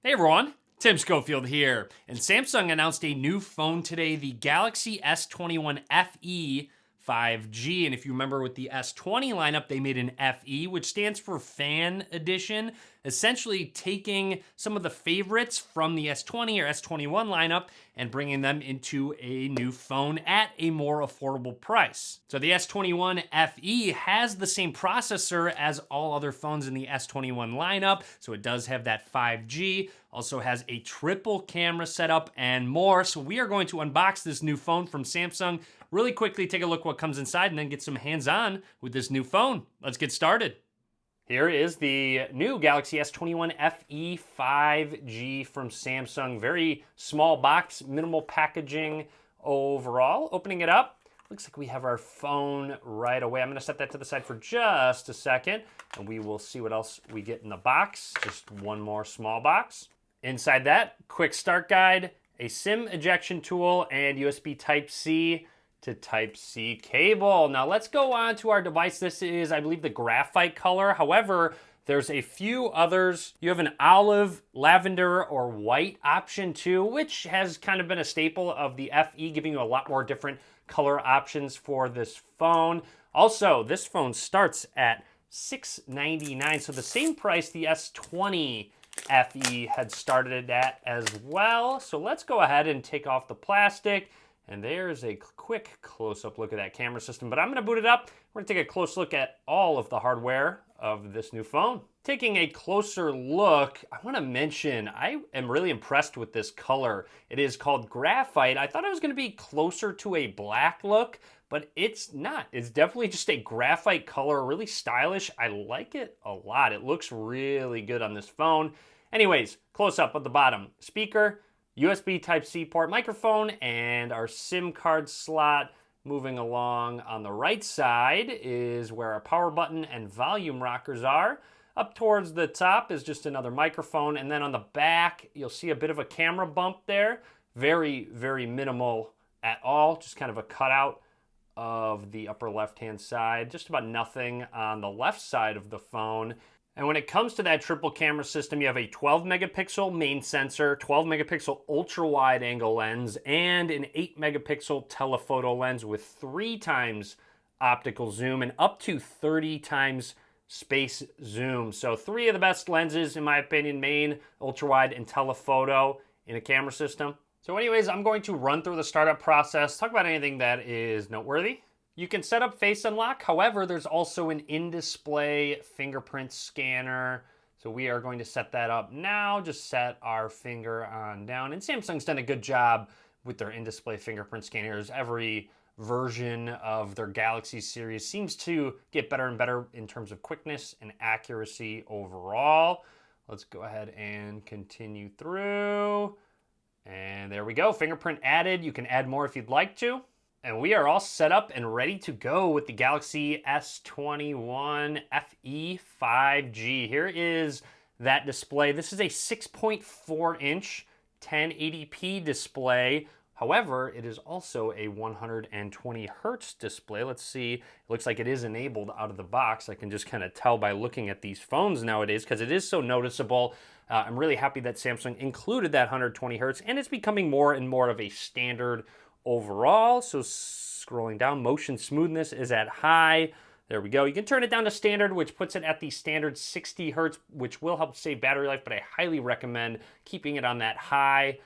Hey everyone, Tim Schofield here, and Samsung announced a new phone today, the Galaxy S21 FE 5G. And if you remember with the S20 lineup, they made an FE, which stands for Fan Edition, essentially taking some of the favorites from the S20 or S21 lineup and bringing them into a new phone at a more affordable price. So the S21 FE has the same processor as all other phones in the S21 lineup, so it does have that 5G, also has a triple camera setup and more. So we are going to unbox this new phone from Samsung really quickly, take a look what comes inside, and then get some hands-on with this new phone. Let's get started. Here is the new Galaxy S21 FE 5G from Samsung. Very small box, minimal packaging overall. Opening it up, looks like we have our phone right away. I'm gonna set that to the side for just a second, and we will see what else we get in the box. Just one more small box. Inside that, quick start guide, a SIM ejection tool, and USB Type-C to Type-C cable. Now let's go on to our device. This is, I believe, the graphite color. However, there's a few others. You have an olive, lavender, or white option too, which has kind of been a staple of the FE, giving you a lot more different color options for this phone. Also, this phone starts at $699, so the same price the S20 FE had started at as well. So let's go ahead and take off the plastic. And there's a quick close-up look at that camera system, but I'm gonna boot it up. We're gonna take a close look at all of the hardware of this new phone. Taking a closer look, I wanna mention, I am really impressed with this color. It is called graphite. I thought it was gonna be closer to a black look, but it's not. It's definitely just a graphite color, really stylish. I like it a lot. It looks really good on this phone. Anyways, close up at the bottom. Speaker, USB Type-C port, microphone, and our SIM card slot. Moving along on the right side is where our power button and volume rockers are. Up towards the top is just another microphone, and then on the back, you'll see a bit of a camera bump there. Very, very minimal at all, just kind of a cutout of the upper left-hand side. Just about nothing on the left side of the phone. And when it comes to that triple camera system, you have a 12 megapixel main sensor, 12 megapixel ultra wide angle lens, and an 8 megapixel telephoto lens with 3 times optical zoom and up to 30 times space zoom. So 3 of the best lenses, in my opinion, main, ultra wide, and telephoto in a camera system. So anyways, I'm going to run through the startup process, talk about anything that is noteworthy. You can set up face unlock. However, there's also an in-display fingerprint scanner. So we are going to set that up now. Just set our finger on down. And Samsung's done a good job with their in-display fingerprint scanners. Every version of their Galaxy series seems to get better and better in terms of quickness and accuracy overall. Let's go ahead and continue through. And there we go, fingerprint added. You can add more if you'd like to. And we are all set up and ready to go with the Galaxy S21 FE 5G. Here is that display. This is a 6.4-inch 1080p display. However, it is also a 120 hertz display. Let's see. It looks like it is enabled out of the box. I can just kind of tell by looking at these phones nowadays because it is so noticeable. I'm really happy that Samsung included that 120 hertz, and it's becoming more and more of a standard overall. So scrolling down, motion smoothness is at high. There we go. You can turn it down to standard, which puts it at the standard 60 hertz, which will help save battery life, but I highly recommend keeping it on that high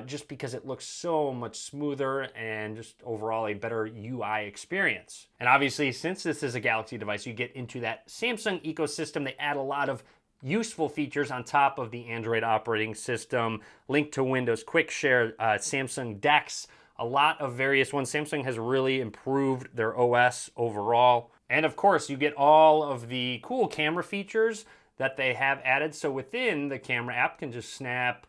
just because it looks so much smoother and just overall a better UI experience. And obviously, since this is a Galaxy device, you get into that Samsung ecosystem. They add a lot of useful features on top of the Android operating system, link to Windows, quick share, Samsung DeX, a lot of various ones. Samsung has really improved their OS overall. And of course, you get all of the cool camera features that they have added. So within the camera app, can just snap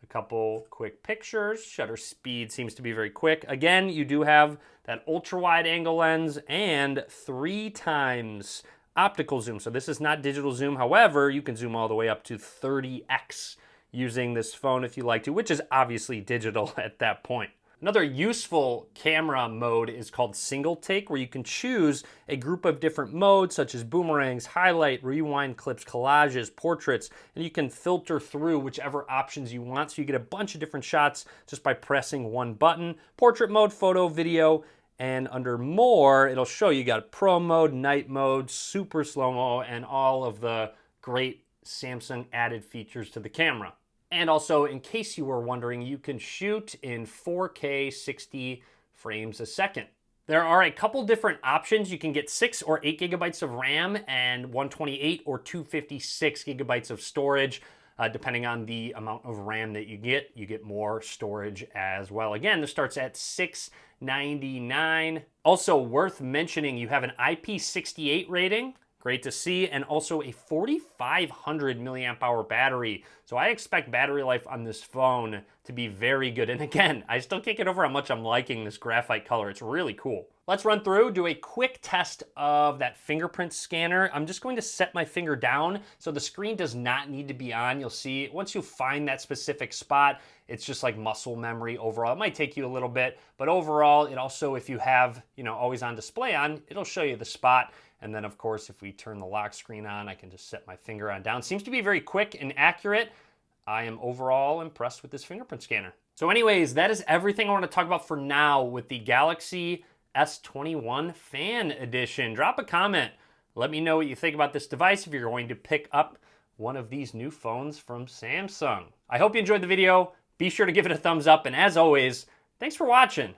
a couple quick pictures. Shutter speed seems to be very quick. Again, you do have that ultra wide angle lens and 3 times optical zoom. So this is not digital zoom. However, you can zoom all the way up to 30x using this phone if you like to, which is obviously digital at that point. Another useful camera mode is called single take, where you can choose a group of different modes such as boomerangs, highlight, rewind clips, collages, portraits, and you can filter through whichever options you want. So you get a bunch of different shots just by pressing one button. Portrait mode, photo, video, and under more, it'll show you got pro mode, night mode, super slow-mo, and all of the great Samsung added features to the camera. And also, in case you were wondering, you can shoot in 4K 60 frames a second. There are a couple different options. You can get 6 or 8 gigabytes of RAM and 128 or 256 gigabytes of storage. Depending on the amount of RAM that you get more storage as well. Again, this starts at $699. Also worth mentioning, you have an IP68 rating. Great to see, and also a 4,500 milliamp hour battery. So I expect battery life on this phone to be very good. And again, I still can't get over how much I'm liking this graphite color. It's really cool. Let's run through, do a quick test of that fingerprint scanner. I'm just going to set my finger down so the screen does not need to be on. You'll see once you find that specific spot, it's just like muscle memory overall. It might take you a little bit, but overall, it also, if you have, always on display on, it'll show you the spot. And then of course, if we turn the lock screen on, I can just set my finger on down. Seems to be very quick and accurate. I am overall impressed with this fingerprint scanner. So anyways, that is everything I want to talk about for now with the Galaxy S21 Fan Edition. Drop a comment. Let me know what you think about this device if you're going to pick up one of these new phones from Samsung. I hope you enjoyed the video. Be sure to give it a thumbs up. And as always, thanks for watching.